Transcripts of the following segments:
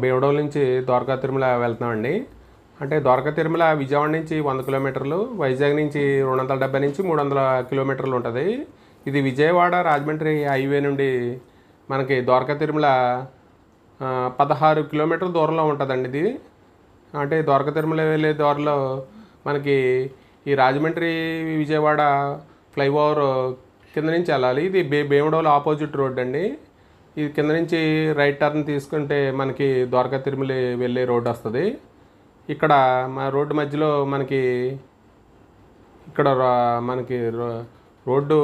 భీమడోలు నుంచి ద్వారకా తిరుమల వెళ్తున్నామండి. అంటే ద్వారకా తిరుమల విజయవాడ నుంచి 100 కిలోమీటర్లు, వైజాగ్ నుంచి 270 నుంచి 300 కిలోమీటర్లు ఉంటుంది. ఇది విజయవాడ రాజమండ్రి హైవే నుండి మనకి ద్వారకా తిరుమల 16 కిలోమీటర్ల దూరంలో ఉంటుందండి. ఇది అంటే ద్వారకా తిరుమల వెళ్ళే దారిలో మనకి ఈ రాజమండ్రి విజయవాడ ఫ్లైఓవర్ కింద నుంచి వెళ్ళాలి. ఇది భీమడోలు ఆపోజిట్ రోడ్ అండి. ఇది కింద నుంచి రైట్ టర్న్ తీసుకుంటే మనకి ద్వారకా తిరుమల వెళ్ళే రోడ్ వస్తుంది. ఇక్కడ మా రోడ్డు మధ్యలో మనకి రోడ్డు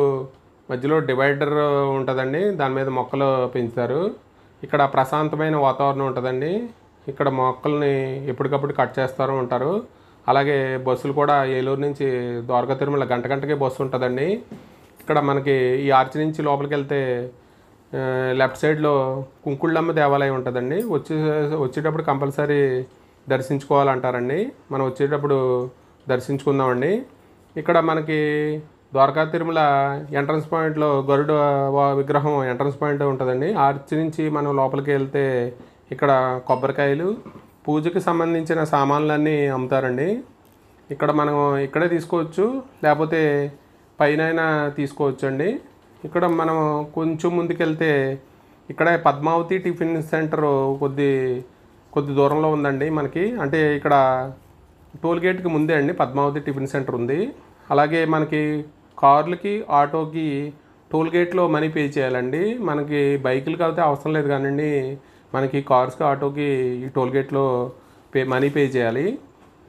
మధ్యలో డివైడర్ ఉంటుందండి. దాని మీద మొక్కలు పెంచుతారు. ఇక్కడ ప్రశాంతమైన వాతావరణం ఉంటుందండి. ఇక్కడ మొక్కల్ని ఎప్పటికప్పుడు కట్ చేస్తూ ఉంటారు. అలాగే బస్సులు కూడా ఏలూరు నుంచి ద్వారకా తిరుమల గంటకే బస్సు ఉంటుందండి. ఇక్కడ మనకి ఈ ఆర్చి నుంచి లోపలికి వెళ్తే లెఫ్ట్ సైడ్లో కుంకుళ్ళమ్మ దేవాలయం ఉంటుందండి. వచ్చేటప్పుడు కంపల్సరీ దర్శించుకోవాలంటారండి. మనం వచ్చేటప్పుడు దర్శించుకుందామండి. ఇక్కడ మనకి ద్వారకా తిరుమల ఎంట్రన్స్ పాయింట్లో గరుడ విగ్రహం ఎంట్రన్స్ పాయింట్ ఉంటుందండి. ఆర్చి నుంచి మనం లోపలికి వెళ్తే ఇక్కడ కొబ్బరికాయలు, పూజకి సంబంధించిన సామాన్లన్నీ అమ్ముతారండి. ఇక్కడ మనం ఇక్కడే తీసుకోవచ్చు, లేకపోతే పైన తీసుకోవచ్చు అండి. ఇక్కడ మనం కొంచెం ముందుకెళ్తే ఇక్కడే పద్మావతి టిఫిన్ సెంటర్ కొద్ది దూరంలో ఉందండి మనకి. అంటే ఇక్కడ టోల్ గేట్కి ముందే అండి పద్మావతి టిఫిన్ సెంటర్ ఉంది. అలాగే మనకి కార్లకి, ఆటోకి టోల్ గేట్లో మనీ పే చేయాలండి. మనకి బైకులకి అయితే అవసరం లేదు కానివ్వండి, మనకి కార్స్కి, ఆటోకి ఈ టోల్ గేట్లో మనీ పే చేయాలి.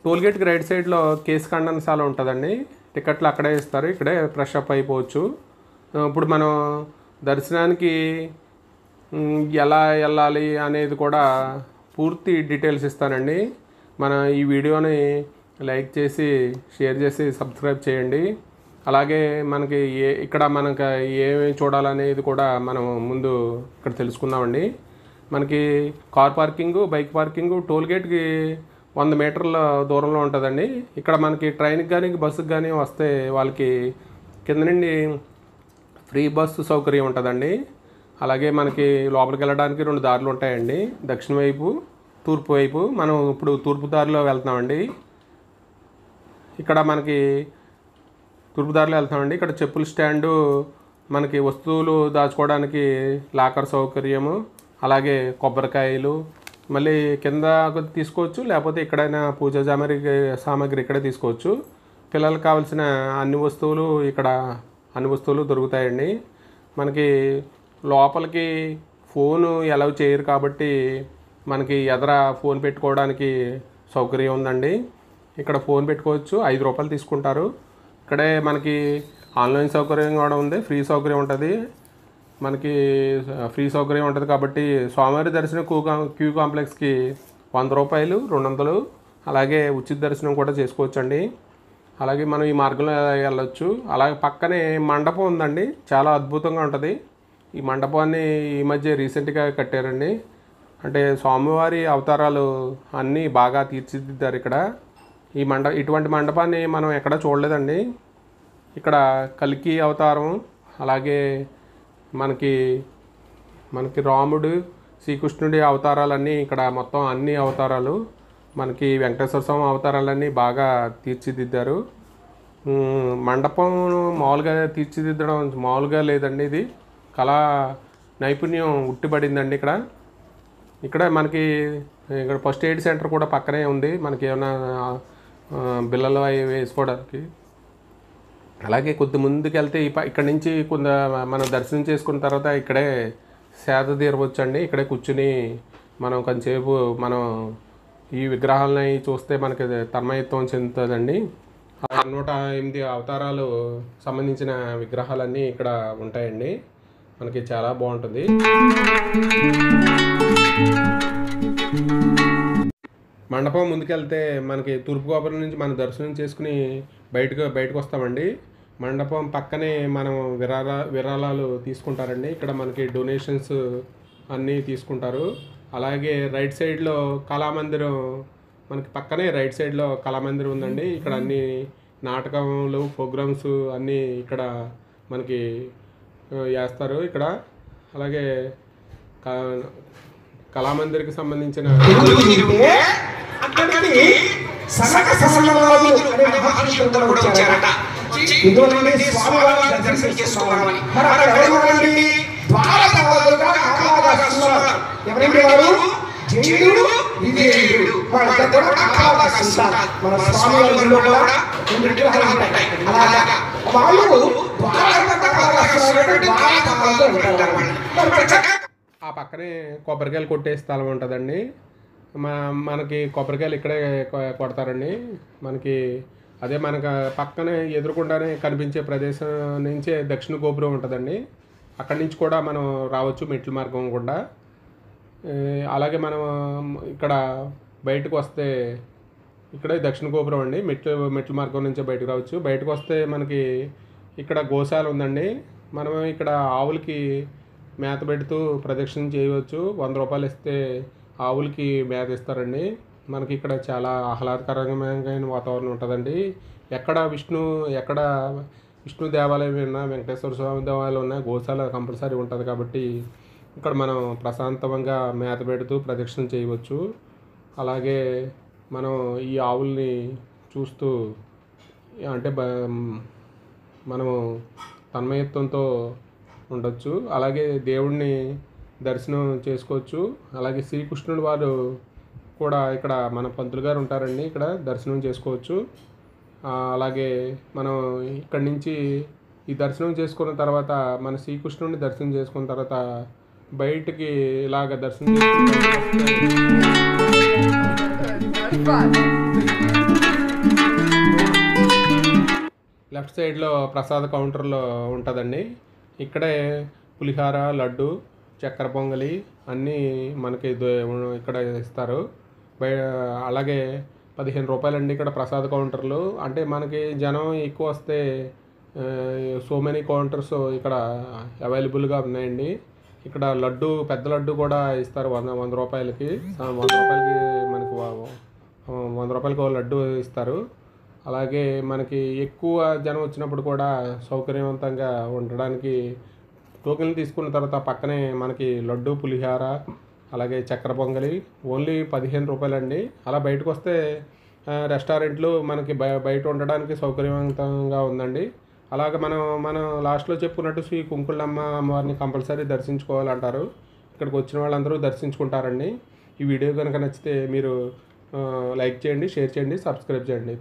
టోల్ గేట్కి రైట్ సైడ్లో కేసు ఖండనశాల ఉంటుందండి. టికెట్లు అక్కడే ఇస్తారు. ఇక్కడే ఫ్రెష్ అప్ అయిపోవచ్చు. ఇప్పుడు మనం దర్శనానికి ఎలా వెళ్ళాలి అనేది కూడా పూర్తి డీటెయిల్స్ ఇస్తానండి. మన ఈ వీడియోని లైక్ చేసి, షేర్ చేసి, సబ్స్క్రైబ్ చేయండి. అలాగే మనకి మనకి ఏమేమి చూడాలనేది కూడా మనం ముందు ఇక్కడ తెలుసుకుందామండి. మనకి car parking, bike parking toll గేట్కి 100 మీటర్ల దూరంలో ఉంటుందండి. ఇక్కడ మనకి ట్రైన్కి కానీ బస్సుకి కానీ వస్తే వాళ్ళకి కింద నుండి ఫ్రీ బస్సు సౌకర్యం ఉంటుందండి. అలాగే మనకి లోపలికి వెళ్ళడానికి 2 దారులు ఉంటాయండి, దక్షిణ వైపు, తూర్పు వైపు. మనం ఇప్పుడు తూర్పు దారిలో వెళ్తున్నామండి. ఇక్కడ మనకి తూర్పు దారిలో వెళ్తామండి. ఇక్కడ చెప్పుల స్టాండు, మనకి వస్తువులు దాచుకోవడానికి లాకర్ సౌకర్యము, అలాగే కొబ్బరికాయలు మళ్ళీ కింద తీసుకోవచ్చు, లేకపోతే ఎక్కడైనా పూజా సామాగ్రి ఇక్కడే తీసుకోవచ్చు. పిల్లలకు కావాల్సిన అన్ని వస్తువులు దొరుకుతాయండి. మనకి లోపలికి ఫోను అలౌ చేయరు కాబట్టి మనకి ఎదర ఫోన్ పెట్టుకోవడానికి సౌకర్యం ఉందండి. ఇక్కడ ఫోన్ పెట్టుకోవచ్చు, 5 రూపాయలు తీసుకుంటారు. ఇక్కడే మనకి ఆన్లైన్ సౌకర్యం కూడా ఉంది, ఫ్రీ సౌకర్యం ఉంటుంది. మనకి ఫ్రీ సౌకర్యం ఉంటుంది కాబట్టి స్వామివారి దర్శనం క్యూ కాంప్లెక్స్కి 100 రూపాయలు, 200. అలాగే ఉచిత దర్శనం కూడా చేసుకోవచ్చండి. అలాగే మనం ఈ మార్గంలో వెళ్ళొచ్చు. అలాగే పక్కనే మండపం ఉందండి, చాలా అద్భుతంగా ఉంటుంది. ఈ మండపాన్ని ఈ మధ్య రీసెంట్గా కట్టారండి. అంటే స్వామివారి అవతారాలు అన్నీ బాగా తీర్చిదిద్దారు ఇక్కడ. ఇటువంటి మండపాన్ని మనం ఎక్కడా చూడలేదండి. ఇక్కడ కల్కి అవతారం, అలాగే మనకి రాముడు, శ్రీకృష్ణుడి అవతారాలన్నీ ఇక్కడ మొత్తం అన్ని అవతారాలు, మనకి వెంకటేశ్వర స్వామి అవతారాలన్నీ బాగా తీర్చిదిద్దారు. మండపం మామూలుగా తీర్చిదిద్దడం మామూలుగా లేదండి. ఇది కళా నైపుణ్యం ఉట్టిపడిందండి ఇక్కడ మనకి ఫస్ట్ ఎయిడ్ సెంటర్ కూడా పక్కనే ఉంది, మనకి ఏమైనా బిళ్ళలు అవి వేసుకోవడానికి. అలాగే కొద్ది ముందుకు వెళ్తే ఇక్కడ నుంచి మనం దర్శనం చేసుకున్న తర్వాత ఇక్కడే సేద తీరవచ్చండి. ఇక్కడే కూర్చుని మనం కొంచెంసేపు ఈ విగ్రహాలని చూస్తే మనకి తన్మయత్వం చెందుతుందండి. 108 అవతారాలు సంబంధించిన విగ్రహాలన్నీ ఇక్కడ ఉంటాయండి. మనకి చాలా బాగుంటుంది. మండపం ముందుకెళ్తే మనకి తూర్పు గోపురం నుంచి మనం దర్శనం చేసుకుని బయటకు వస్తామండి. మండపం పక్కనే మనం విరాళాలు తీసుకుంటారండి. ఇక్కడ మనకి డొనేషన్స్ అన్నీ తీసుకుంటారు. అలాగే రైట్ సైడ్లో కళామందిరం, మనకి పక్కనే రైట్ సైడ్లో కళామందిరం ఉందండి. ఇక్కడ అన్ని నాటకములు, ప్రోగ్రామ్స్ అన్నీ ఇక్కడ మనకి వేస్తారు ఇక్కడ. అలాగే కళామందిర్కి సంబంధించిన అక్కడికి సనక సనకాదులు అనే మహర్షులు కూడా వచ్చారట. ఇందులోనే స్వామివారిని దర్శనం చేసుకోవాలి. మరి అక్కడ ఎవరండి? ద్వారపాలకులుగా కాకావాసులు. ఎవరండి వారు? జయుడు విజయుడు. వాళ్ళంతా కూడా కాకావాసులు. మన స్వామివారిలో కూడా రెండు విగ్రహాలు ఉంటాయి. అలాగా వాళ్ళు ఆ పక్కనే కొబ్బరికాయలు కొట్టే స్థలం ఉంటుందండి. మనకి కొబ్బరికాయలు ఇక్కడే కొడతారండి. మనకి అదే మనకు పక్కనే ఎదురుకుండానే కనిపించే ప్రదేశం నుంచే దక్షిణ గోపురం ఉంటుందండి. అక్కడి నుంచి కూడా మనం రావచ్చు మెట్ల మార్గం కూడా. అలాగే మనం ఇక్కడ బయటకు వస్తే ఇక్కడే దక్షిణ గోపురం అండి. మెట్ల మార్గం నుంచి బయటకు రావచ్చు. బయటకు వస్తే మనకి ఇక్కడ గోశాల ఉందండి. మనం ఇక్కడ ఆవులకి మేత పెడుతూ ప్రదక్షిణ చేయవచ్చు. 100 రూపాయలు ఇస్తే ఆవులకి మేత ఇస్తారండి. మనకి ఇక్కడ చాలా ఆహ్లాదకరమైన వాతావరణం ఉంటుందండి. ఎక్కడ విష్ణు దేవాలయం ఉన్నా, వెంకటేశ్వర స్వామి దేవాలయం ఉన్నా గోశాల కంపల్సరీ ఉంటుంది. కాబట్టి ఇక్కడ మనం ప్రశాంతంగా మేత పెడుతూ ప్రదక్షిణ చేయవచ్చు. అలాగే మనం ఈ ఆవుల్ని చూస్తూ అంటే మనము తన్మయత్వంతో ఉండొచ్చు. అలాగే దేవుణ్ణి దర్శనం చేసుకోవచ్చు. అలాగే శ్రీకృష్ణుడు వారు కూడా ఇక్కడ మన పంతులు గారు ఉంటారండి. ఇక్కడ దర్శనం చేసుకోవచ్చు. అలాగే మనం ఇక్కడి నుంచి ఈ దర్శనం చేసుకున్న తర్వాత మన శ్రీకృష్ణుడిని దర్శనం చేసుకున్న తర్వాత బయటికి ఇలాగ దర్శనం లెఫ్ట్ సైడ్లో ప్రసాద కౌంటర్లో ఉంటుందండి. ఇక్కడే పులిహార, లడ్డు, చక్కెర పొంగలి అన్నీ మనకి ఇక్కడ ఇస్తారు. అలాగే 15 రూపాయలండి ఇక్కడ ప్రసాద కౌంటర్లు. అంటే మనకి జనం ఎక్కువ వస్తే సో మెనీ కౌంటర్స్ ఇక్కడ అవైలబుల్గా ఉన్నాయండి. ఇక్కడ లడ్డు, పెద్ద లడ్డు కూడా ఇస్తారు 100 రూపాయలకి. 100 రూపాయలకి మనకు 100 రూపాయలకి లడ్డు ఇస్తారు. అలాగే మనకి ఎక్కువ జనం వచ్చినప్పుడు కూడా సౌకర్యవంతంగా ఉండడానికి టోకెన్లు తీసుకున్న తర్వాత పక్కనే మనకి లడ్డు, పులిహార, అలాగే చక్కెర పొంగలి ఓన్లీ 15 రూపాయలండి. అలా బయటకు వస్తే రెస్టారెంట్లు మనకి బయట ఉండడానికి సౌకర్యవంతంగా ఉందండి. అలాగే మనం లాస్ట్లో చెప్పుకున్నట్టు శ్రీ కుంకుళ్ళమ్మ అమ్మవారిని కంపల్సరీ దర్శించుకోవాలంటారు. ఇక్కడికి వచ్చిన వాళ్ళందరూ దర్శించుకుంటారండి. ఈ వీడియో కనుక నచ్చితే మీరు లైక్ చేయండి, షేర్ చేయండి, సబ్స్క్రైబ్ చేయండి.